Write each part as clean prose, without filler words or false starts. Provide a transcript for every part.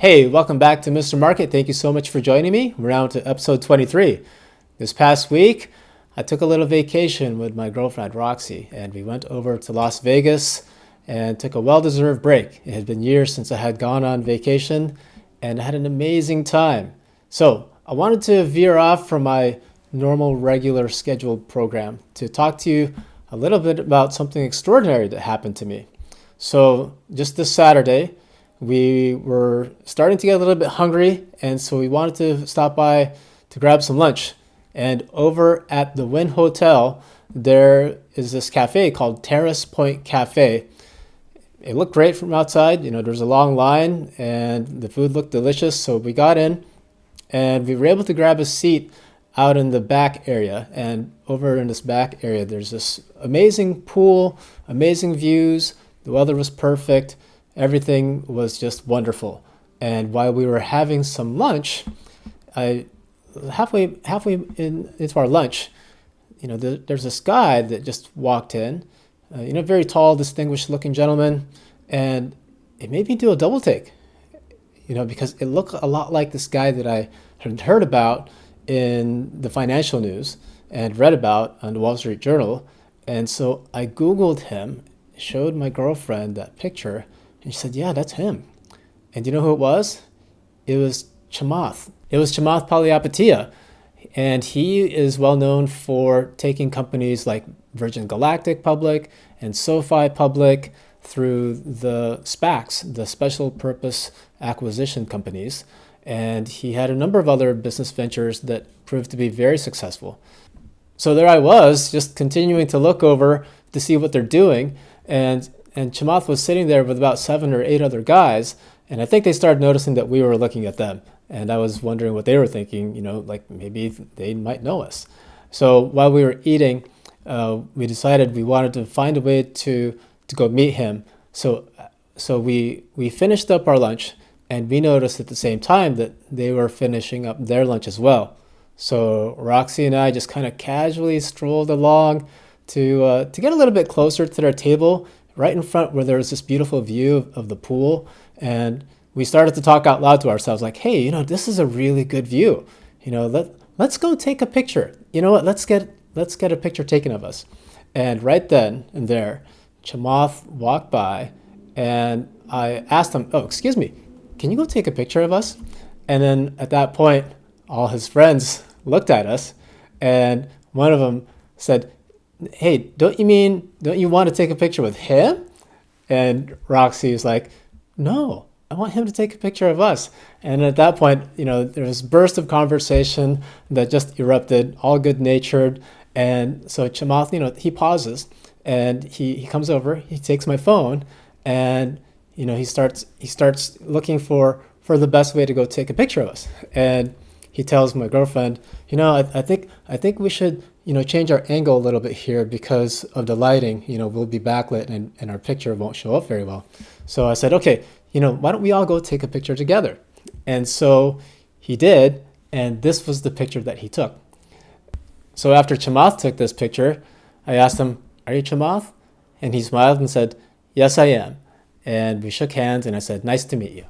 Hey, welcome back to Mr. Market. Thank you so much for joining me. We're now to episode 23. This past week, I took a little vacation with my girlfriend, Roxy, and we went over to Las Vegas and took a well-deserved break. It had been years since I had gone on vacation, and I had an amazing time. So I wanted to veer off from my normal, regular scheduled program to talk to you a little bit about something extraordinary that happened to me. So just this Saturday, we were starting to get a little bit hungry, and so we wanted to stop by to grab some lunch. And over at the Wynn Hotel, there is this cafe called Terrace Point Cafe. It looked great from outside. There's a long line, and the food looked delicious. So we got in, and we were able to grab a seat out in the back area. And over in this back area, there's this amazing pool, amazing views. The weather was perfect. Everything was just wonderful. And while we were having some lunch, halfway into our lunch, there's this guy that just walked in, very tall, distinguished looking gentleman, and it made me do a double take, because it looked a lot like this guy that I had heard about in the financial news and read about on the Wall Street Journal. And so I Googled him, showed my girlfriend that picture, and she said, yeah, that's him. And do you know who it was? It was Chamath. It was Chamath Palihapitiya. And he is well known for taking companies like Virgin Galactic public and SoFi public through the SPACs, the special purpose acquisition companies. And he had a number of other business ventures that proved to be very successful. So there I was, just continuing to look over to see what they're doing. And Chamath was sitting there with about 7 or 8 other guys, and I think they started noticing that we were looking at them. And I was wondering what they were thinking, like maybe they might know us. So while we were eating, we decided we wanted to find a way to go meet him. So we finished up our lunch, and we noticed at the same time that they were finishing up their lunch as well. So Roxy and I just kind of casually strolled along to get a little bit closer to their table, right in front where there was this beautiful view of the pool. And we started to talk out loud to ourselves like, hey, this is a really good view. Let's go take a picture. You know what? Let's get a picture taken of us. And right then and there, Chamath walked by, and I asked him, oh, excuse me, can you go take a picture of us? And then at that point, all his friends looked at us, and one of them said, hey, don't you want to take a picture with him? And Roxy is like, no, I want him to take a picture of us. And at that point, there was a burst of conversation that just erupted, all good natured. And so Chamath, he pauses, and he comes over, he takes my phone, and he starts looking for the best way to go take a picture of us. And he tells my girlfriend, I think we should change our angle a little bit here because of the lighting. We'll be backlit, and our picture won't show up very well. So I said, okay, why don't we all go take a picture together? And so he did, and this was the picture that he took. So after Chamath took this picture, I asked him, are you Chamath? And he smiled and said, yes, I am. And we shook hands, and I said, nice to meet you.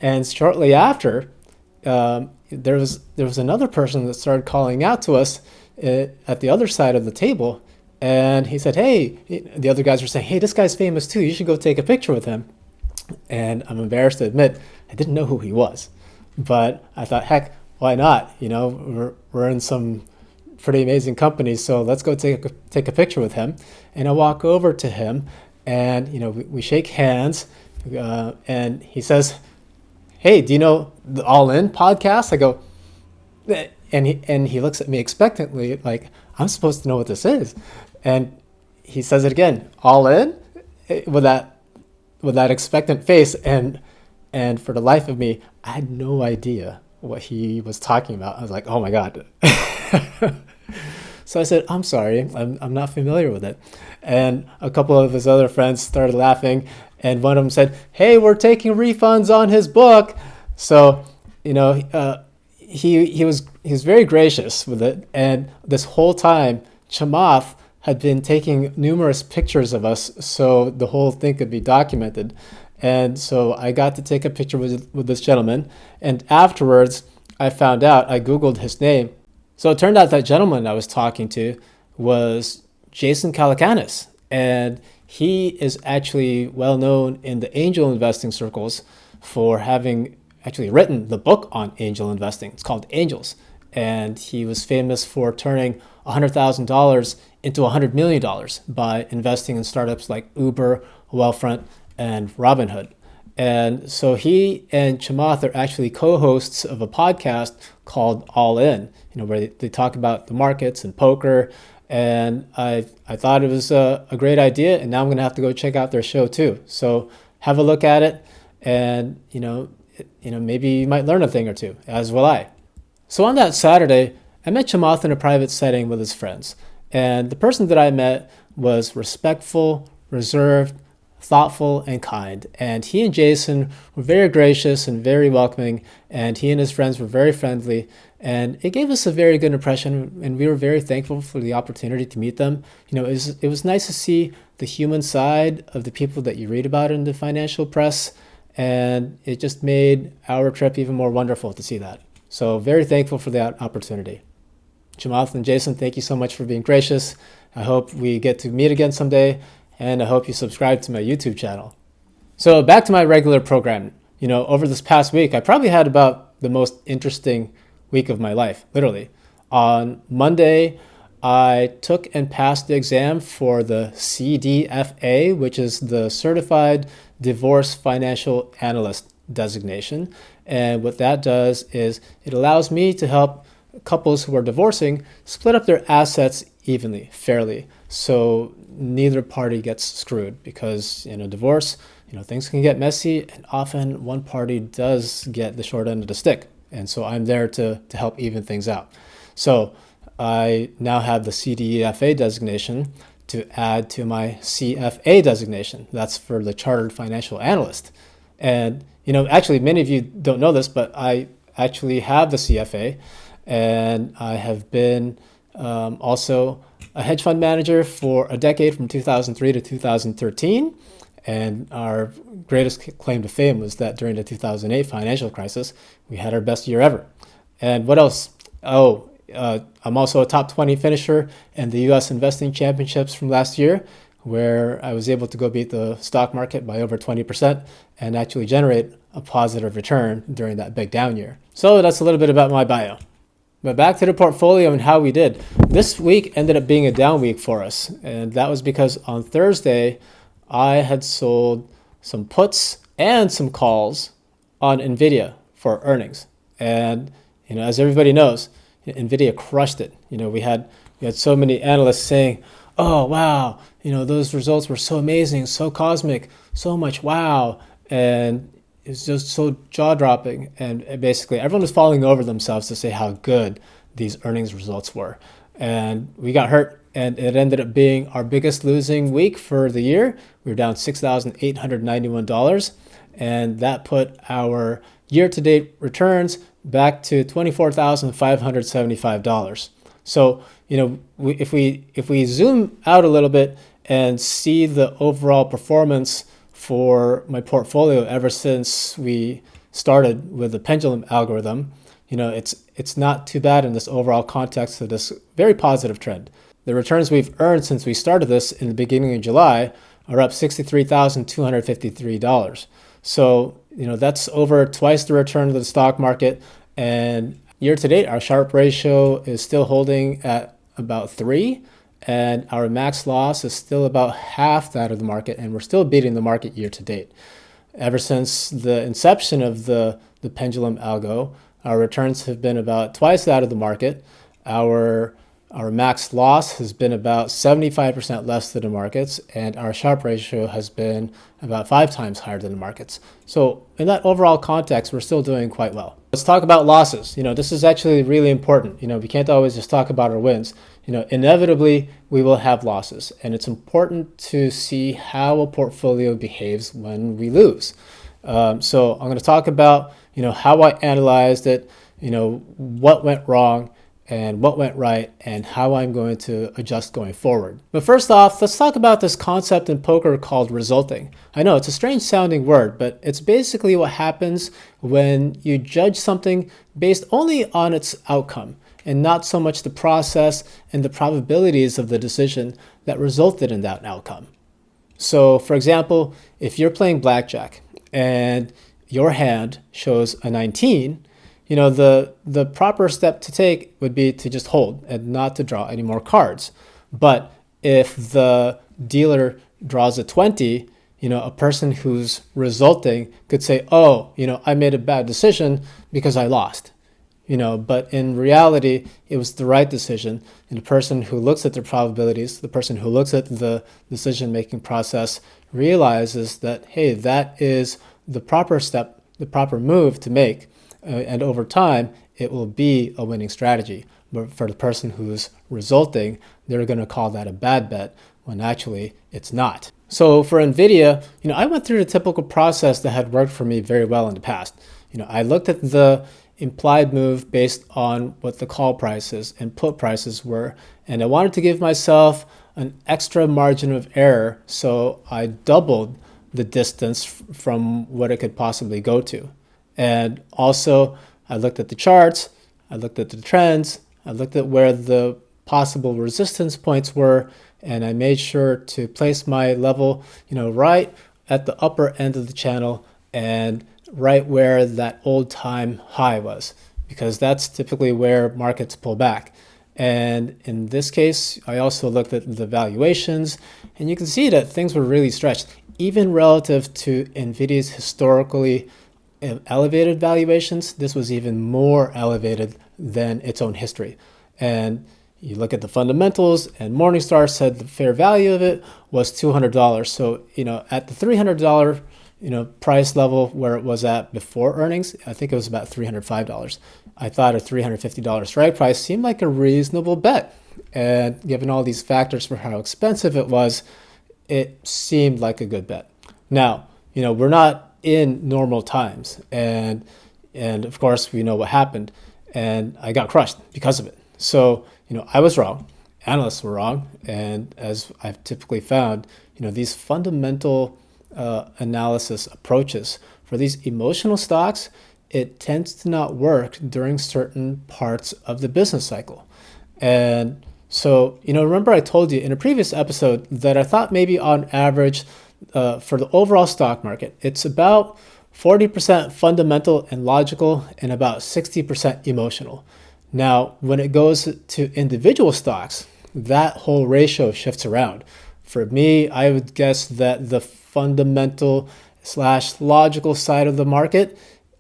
And shortly after, there was another person that started calling out to us at the other side of the table, and he said, hey, the other guys were saying, hey, this guy's famous too, you should go take a picture with him. And I'm embarrassed to admit I didn't know who he was, but I thought, heck, why not? We're in some pretty amazing companies, so let's go take a picture with him. And I walk over to him, and we shake hands, and he says, hey, do you know the allinpodcast? I go, and he looks at me expectantly, like I'm supposed to know what this is. And he says it again, all in, with that expectant face. And for the life of me, I had no idea what he was talking about. I was like, oh my God. So I said, I'm sorry, I'm not familiar with it. And a couple of his other friends started laughing, and one of them said, hey, we're taking refunds on his book. So, he was very gracious with it. And this whole time, Chamath had been taking numerous pictures of us so the whole thing could be documented. And so I got to take a picture with this gentleman. And afterwards, I found out, I Googled his name. So it turned out that gentleman I was talking to was Jason Calacanis. And he is actually well known in the angel investing circles for having actually written the book on angel investing. It's called Angels. And he was famous for turning $100,000 into $100 million by investing in startups like Uber, Wealthfront, and Robinhood. And so he and Chamath are actually co-hosts of a podcast called All In, where they talk about the markets and poker. And I thought it was a great idea, and now I'm going to have to go check out their show too. So have a look at it, and maybe you might learn a thing or two, as will I. So on that Saturday, I met Chamath in a private setting with his friends. And the person that I met was respectful, reserved, thoughtful, and kind. And he and Jason were very gracious and very welcoming. And he and his friends were very friendly. And it gave us a very good impression. And we were very thankful for the opportunity to meet them. It was nice to see the human side of the people that you read about in the financial press. And it just made our trip even more wonderful to see that. So very thankful for that opportunity. Chamath and Jason, thank you so much for being gracious. I hope we get to meet again someday, and I hope you subscribe to my YouTube channel. So back to my regular program. Over this past week, I probably had about the most interesting week of my life, literally. On Monday, I took and passed the exam for the CDFA, which is the Certified Divorce Financial Analyst designation. And what that does is it allows me to help couples who are divorcing split up their assets evenly, fairly, so neither party gets screwed. Because in a divorce, things can get messy, and often one party does get the short end of the stick. And so I'm there to help even things out. So I now have the CDFA designation to add to my CFA designation. That's for the Chartered Financial Analyst. And actually, many of you don't know this, but I actually have the CFA, and I have been also a hedge fund manager for a decade, from 2003 to 2013. And our greatest claim to fame was that during the 2008 financial crisis, we had our best year ever. And what else? I'm also a top 20 finisher in the U.S. Investing Championships from last year, where I was able to go beat the stock market by over 20% and actually generate a positive return during that big down year. So that's a little bit about my bio. But back to the portfolio and how we did. This week ended up being a down week for us. And that was because on Thursday, I had sold some puts and some calls on NVIDIA for earnings. And, as everybody knows, NVIDIA crushed it. We had so many analysts saying, oh, wow, those results were so amazing, so cosmic, so much wow. And it's just so jaw-dropping. And basically, everyone was falling over themselves to say how good these earnings results were. And we got hurt, and it ended up being our biggest losing week for the year. We were down $6,891, and that put our year-to-date returns back to $24,575. So, if we zoom out a little bit and see the overall performance for my portfolio ever since we started with the pendulum algorithm, it's not too bad in this overall context of this very positive trend. The returns we've earned since we started this in the beginning of July are up $63,253. So, that's over twice the return of the stock market. And year to date, our Sharpe ratio is still holding at about 3, and our max loss is still about half that of the market, and we're still beating the market year to date. Ever since the inception of the pendulum algo, our returns have been about twice that of the market. Our max loss has been about 75% less than the markets, and our Sharpe ratio has been about 5 times higher than the markets. So in that overall context, we're still doing quite well. Let's talk about losses. This is actually really important. We can't always just talk about our wins. Inevitably, we will have losses, and it's important to see how a portfolio behaves when we lose. So I'm going to talk about, how I analyzed it, what went wrong, and what went right and how I'm going to adjust going forward. But first off, let's talk about this concept in poker called resulting. I know it's a strange sounding word, but it's basically what happens when you judge something based only on its outcome and not so much the process and the probabilities of the decision that resulted in that outcome. So for example, if you're playing blackjack and your hand shows a 19, the proper step to take would be to just hold and not to draw any more cards. But if the dealer draws a 20, a person who's resulting could say, oh, I made a bad decision because I lost. But in reality, it was the right decision. And the person who looks at the probabilities, the person who looks at the decision-making process realizes that, hey, that is the proper step, the proper move to make. And over time, it will be a winning strategy. But for the person who's resulting, they're going to call that a bad bet when actually it's not. So for NVIDIA, I went through the typical process that had worked for me very well in the past. I looked at the implied move based on what the call prices and put prices were, and I wanted to give myself an extra margin of error, so I doubled the distance from what it could possibly go to. And also, I looked at the charts, I looked at the trends, I looked at where the possible resistance points were, and I made sure to place my level, right at the upper end of the channel and right where that old time high was, because that's typically where markets pull back. And in this case, I also looked at the valuations, and you can see that things were really stretched, even relative to NVIDIA's historically elevated valuations. This was even more elevated than its own history. And you look at the fundamentals, and Morningstar said the fair value of it was $200. So, at the $300, price level where it was at before earnings, I think it was about $305. I thought a $350 strike price seemed like a reasonable bet. And given all these factors for how expensive it was, it seemed like a good bet. Now, we're not in normal times, and of course we know what happened, and I got crushed because of it. So I was wrong, analysts were wrong, and as I've typically found, these fundamental analysis approaches for these emotional stocks, it tends to not work during certain parts of the business cycle. And so remember I told you in a previous episode that I thought maybe on average for the overall stock market, it's about 40% fundamental and logical and about 60% emotional. Now, when it goes to individual stocks, that whole ratio shifts around. For me, I would guess that the fundamental / logical side of the market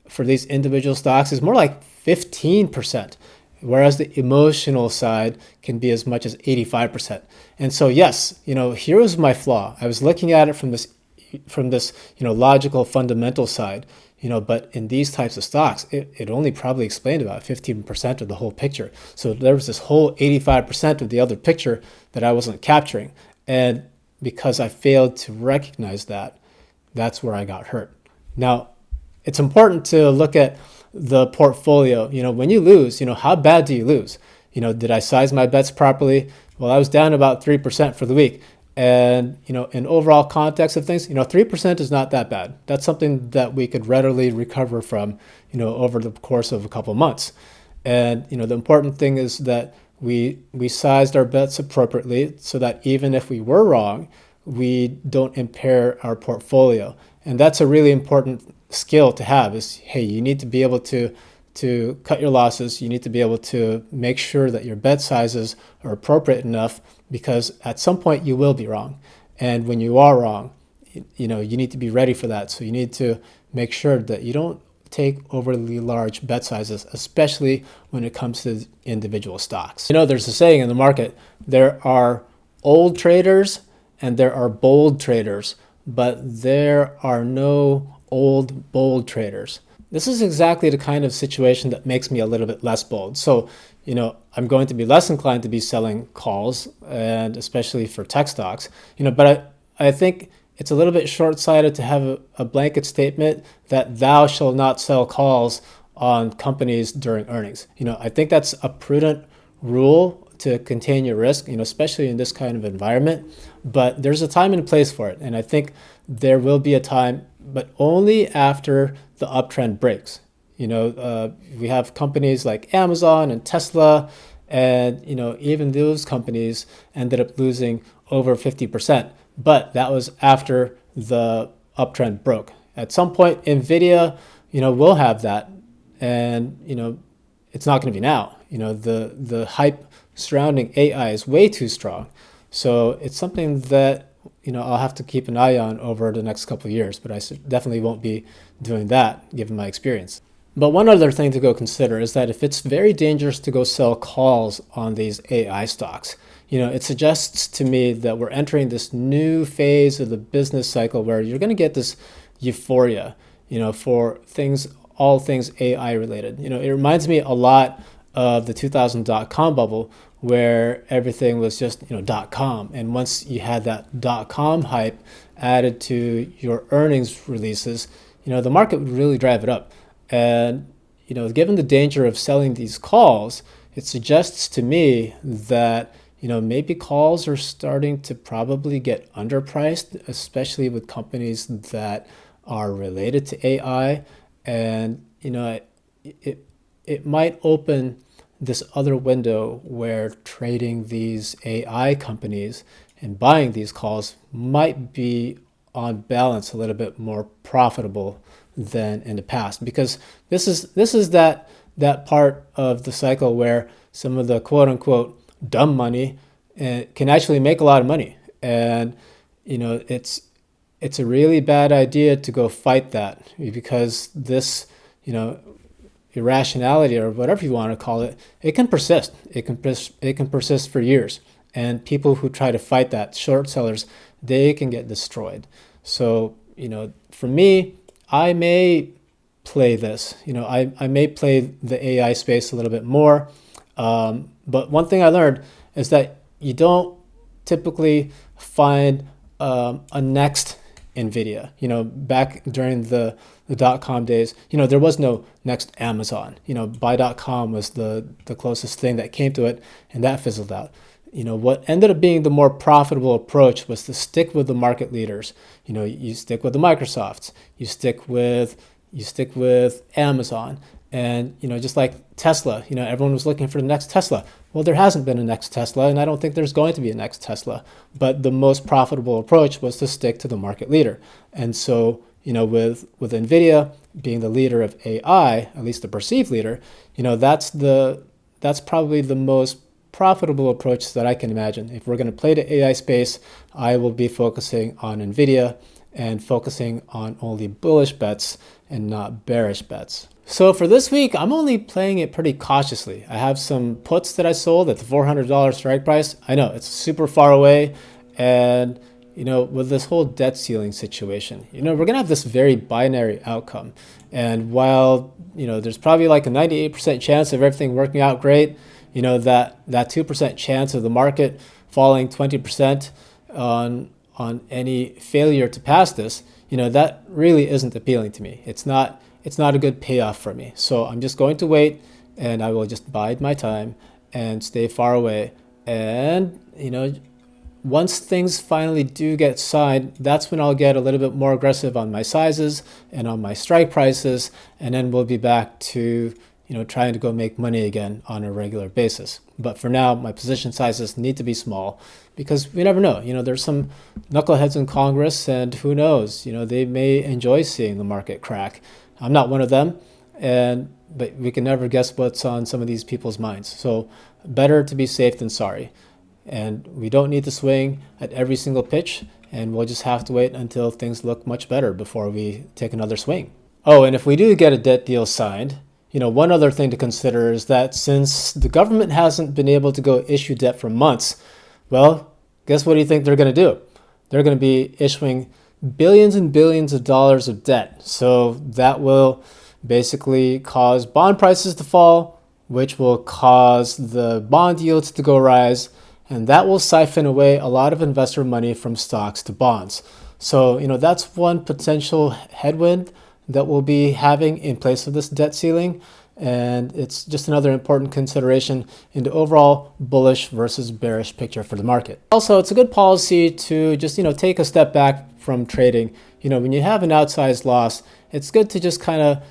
for these individual stocks is more like 15%, whereas the emotional side can be as much as 85%. And so yes, here was my flaw. I was looking at it from this logical fundamental side, but in these types of stocks, it only probably explained about 15% of the whole picture. So there was this whole 85% of the other picture that I wasn't capturing. And because I failed to recognize that, that's where I got hurt. Now, it's important to look at the portfolio. When you lose, how bad do you lose? Did I size my bets properly? Well, I was down about 3% for the week. And, in overall context of things, 3% is not that bad. That's something that we could readily recover from, over the course of a couple months. And, the important thing is that we sized our bets appropriately so that even if we were wrong, we don't impair our portfolio. And that's a really important skill to have is, hey, you need to be able to cut your losses. You need to be able to make sure that your bet sizes are appropriate enough, because at some point you will be wrong. And when you are wrong, you need to be ready for that. So you need to make sure that you don't take overly large bet sizes, especially when it comes to individual stocks. There's a saying in the market, there are old traders and there are bold traders, but there are no old, bold traders. This is exactly the kind of situation that makes me a little bit less bold. So, I'm going to be less inclined to be selling calls, and especially for tech stocks, but I think it's a little bit short-sighted to have a blanket statement that thou shalt not sell calls on companies during earnings. I think that's a prudent rule to contain your risk, especially in this kind of environment. But there's a time and place for it. And I think there will be a time, but only after the uptrend breaks. We have companies like Amazon and Tesla, and even those companies ended up losing over 50%. But that was after the uptrend broke. At some point, NVIDIA, will have that, and it's not going to be now. The hype surrounding AI is way too strong, so it's something that I'll have to keep an eye on over the next couple of years. But I definitely won't be doing that given my experience. But one other thing to go consider is that if it's very dangerous to go sell calls on these AI stocks, it suggests to me that we're entering this new phase of the business cycle where you're going to get this euphoria, for all things AI related. It reminds me a lot of the 2000 .com bubble, where everything was just, .com. And once you had that .com hype added to your earnings releases, the market would really drive it up. And, given the danger of selling these calls, it suggests to me that, maybe calls are starting to probably get underpriced, especially with companies that are related to AI. And, it might open this other window where trading these AI companies and buying these calls might be on balance a little bit more profitable than in the past, because this is that part of the cycle where some of the quote unquote dumb money can actually make a lot of money. And it's a really bad idea to go fight that, because this irrationality, or whatever you want to call it, it can persist. It can persist for years. And people who try to fight that, short sellers, they can get destroyed. So, for me, I may play this. I may play the AI space a little bit more. But one thing I learned is that you don't typically find a next NVIDIA. Back during the .com days, there was no next Amazon. Buy.com was the closest thing that came to it, and that fizzled out. What ended up being the more profitable approach was to stick with the market leaders. You stick with the Microsofts, you stick with Amazon, and just like Tesla, everyone was looking for the next Tesla. Well, there hasn't been a next Tesla, and I don't think there's going to be a next Tesla. But the most profitable approach was to stick to the market leader. And so, with NVIDIA being the leader of AI, at least the perceived leader, that's probably the most profitable approach that I can imagine. If we're going to play the AI space, I will be focusing on NVIDIA and focusing on only bullish bets and not bearish bets. So for this week, I'm only playing it pretty cautiously. I have some puts that I sold at the $400 strike price. I know it's super far away, and with this whole debt ceiling situation, we're going to have this very binary outcome. And while, there's probably like a 98% chance of everything working out great, that 2% chance of the market falling 20% on any failure to pass this, that really isn't appealing to me. It's not a good payoff for me. So I'm just going to wait, and I will just bide my time and stay far away. And, once things finally do get signed, that's when I'll get a little bit more aggressive on my sizes and on my strike prices. And then we'll be back to, trying to go make money again on a regular basis. But for now, my position sizes need to be small, because we never know. There's some knuckleheads in Congress, and who knows, they may enjoy seeing the market crack. I'm not one of them, but we can never guess what's on some of these people's minds. So better to be safe than sorry. And we don't need to swing at every single pitch, and we'll just have to wait until things look much better before we take another swing. Oh, and if we do get a debt deal signed, one other thing to consider is that since the government hasn't been able to go issue debt for months, well, guess what do you think they're going to do? They're going to be issuing billions and billions of dollars of debt. So that will basically cause bond prices to fall, which will cause the bond yields to go rise, and that will siphon away a lot of investor money from stocks to bonds. So, that's one potential headwind that we'll be having in place of this debt ceiling. and it's just another important consideration in the overall bullish versus bearish picture for the market. Also, it's a good policy to just, take a step back from trading. When you have an outsized loss, it's good to just kind of,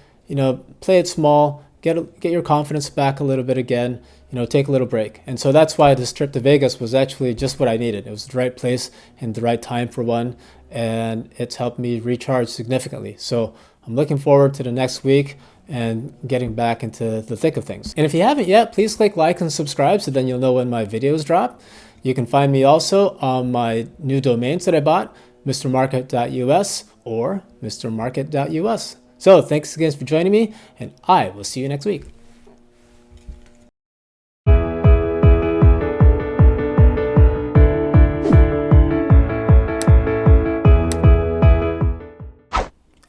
play it small, get your confidence back a little bit again, take a little break. And so that's why this trip to Vegas was actually just what I needed. It was the right place and the right time for one, and it's helped me recharge significantly. So I'm looking forward to the next week and getting back into the thick of things. And if you haven't yet, please click like and subscribe so then you'll know when my videos drop. You can find me also on my new domains that I bought, mistermarket.us or mistermarket.us. So thanks again for joining me, and I will see you next week.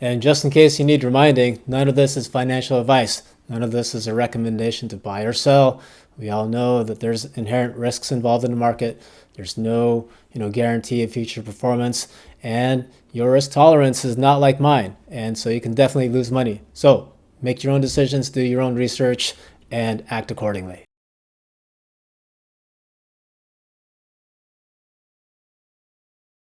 And just in case you need reminding, none of this is financial advice. None of this is a recommendation to buy or sell. We all know that there's inherent risks involved in the market. There's no, guarantee of future performance, and your risk tolerance is not like mine. And so you can definitely lose money. So make your own decisions, do your own research, and act accordingly.